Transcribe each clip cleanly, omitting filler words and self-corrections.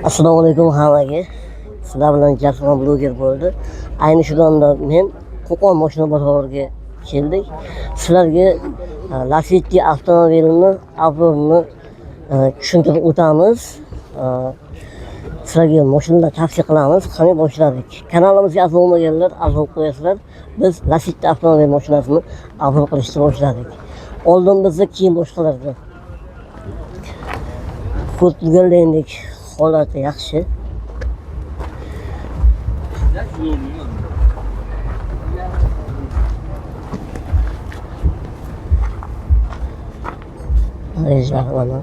Assalomu alaykum hammaga. Sizlar bilan Jasur bloger bo'ldi. Ayni shu damda men Qo'qon mashina bozoriga keldik. Sizlarga Lacetti avtomobilini obzorini tushuntirib o'tamiz. Sizlarga mashinalarni tavsiya qilamiz. Qani boshladik. Kanalimizga a'zo bo'lmaganlar a'zo qo'yasizlar. Biz Lacetti avtomobil mashinasini obzor qilishni boshladik. Oldin bizda keyin boshqalarda. Ko'rganingdek holati yaxshi. Mana.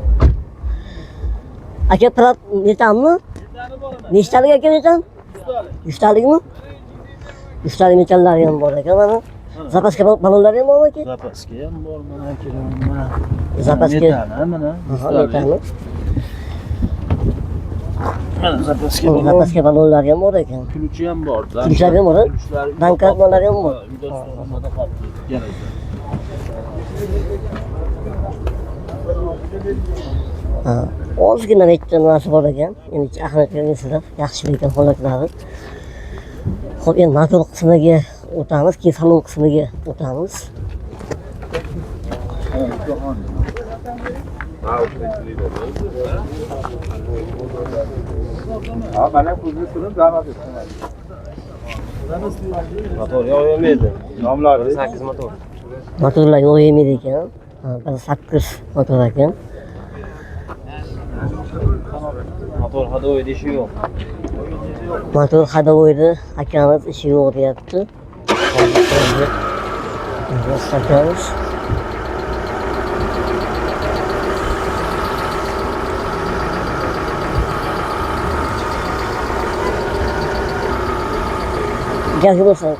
Aka prat netammi? Nechtalik aka netam? 100 talikmi? 100 talik metallari ham bor ekan mana. Zapaska balonlari ham bormi aka? Zapaska ham bor mana aka. Zapaska mana. Metalmi? Mana zapaska balonlari ham bor ekan. Ключи ham bor. Ключlari ham bor. Banknotlar ham bor. Ozgina bitta narsa bor ekan. Endi ahamiyat bermaysizlar. Yaxshi ekan holatlari. Xo'p, endi motor qismiga o'tamiz, keyin salon qismiga o'tamiz. Mana ko'zni turib davom etadi. Motor yo'q yemaydi. Nomlari 8 motor. Motorlar yo'q yemaydi ekan. 8 motor ekan. Motor hadovoy ishi yo'q. Motor hadovoyda akamiz ishi yo'q deyapti. Sakamiz. Gel burası.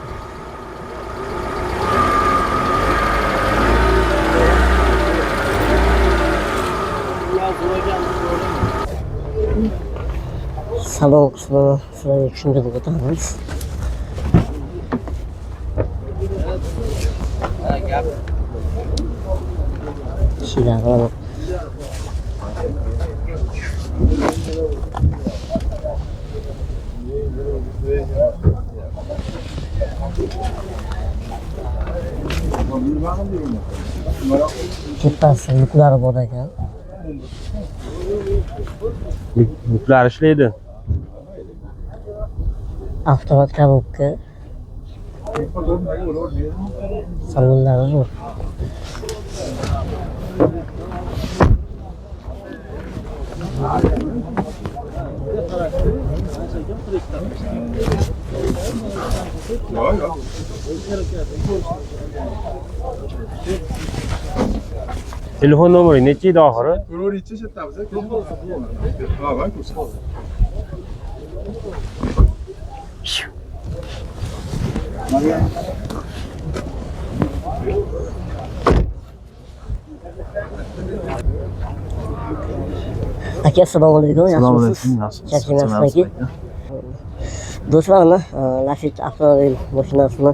Salon kısmını sırayla düşündürüp otururuz. Şeyler var. Ketasi yuklari bor ekan. Yuklar ishlaydi. Avtomat korobka. Salonlari zo'r. Telefon nomeri necha edi oxiri? To'g'ri yetishayapmiz. Ha, bak. Aka assalomu alaykum. Yaxshimisiz? Yaxshimisiz? Do'stlar, Lacetti avtomobil mashinasini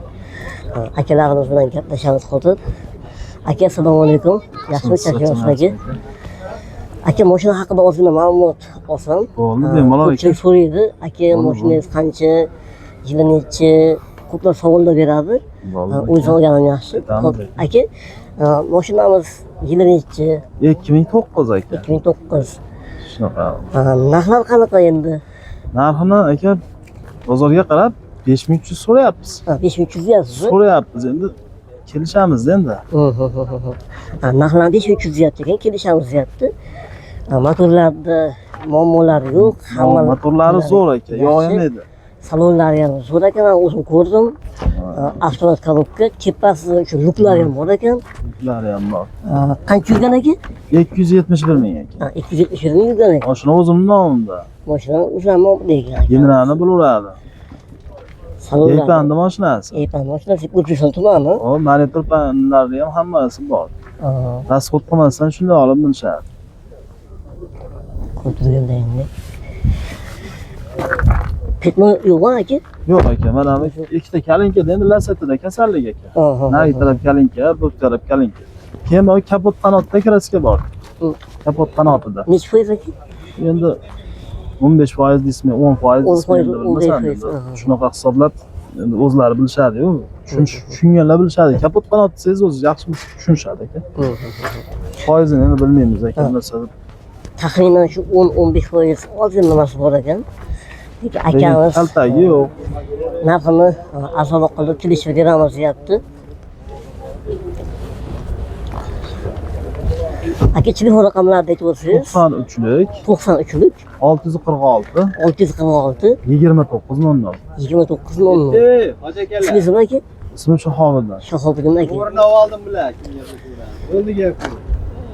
akalarimiz bilan gaplashamiz hozir. Aka assalomu alaykum. Yaxshimisiz? Aka mashina haqida ozgina ma'lumot olsam. Bo'ldi, bemalol aka. Ko'pchilik so'raydi, aka mashinangiz qancha, yili necha, ko'plab savollar beradi. O'z olganim yaxshi. Aka, mashinamiz yili necha? 2009 aka. 2009. Shunaqa. Narxlar qanaqa endi? Narxini aka bozorga qarab 5300 so'rayapmiz. 5300 deyapsiz. So'rayapmiz endi. Kelishamiz endi. Narxlar 5300 deyapti ekan, kelishamiz deyapti. Motorlarda muammolar yo'q, hamma motorlari zo'r aka, yo'q yemaydi. Salonlari ham zo'r ekan, men o'zim ko'rdim. Avtomat korobka, tepasi shu luklari ham bor ekan. Luklari ham bor. Qancha yurgan ekan? 271 ming ekan. 271 ming yurgan ekan. Mashina o'zimning nomimda. Mashina o'zim ekan. Generalni bilaveradi. Salonlar. Epandi mashinasi. Epandi mashinasi, O'zbekiston tumani. Monitor panellari ham hammasi bor. Rasxod qilmasdan shunday olib minishadi. Ko'rganda endi. Ketma yo'q aka? Yo'q aka, mana bu ikkita kalinkada endi Lacettida kasallik aka. Nari taraf kalinka, bu taraf kalinka. Keyin bu kapot qanotda kraska bor. Kapot qanotida. Necha foiz aka? Endi 15% deysizmi, 10% 10% deysizmi, bilmasam 15%, endi. aha. Shunaqa hisoblab endi o'zlari bilishadi-yu. Tushunganlar bilishadi. Kapot qanot desangiz o'zi yaxshi tushunishadi aka. Foizini endi bilmaymiz aka narsa. Taxminan shu 10-15% ozgina nimasi bor ekan. Lekin akamiz Kaltagi yo'q. narxini arzonroq qilib kelishib beramiz deyapti. Aka telefon raqamlarini aytib o'tsangiz. 93lik 93lik 646 646 2900. 2900. Ey, hoji akalar. Ismingiz nima aka? Ismim Shahobiddin. Shahobiddin aka. O'rnab oldim bular. Bo'ldi gap.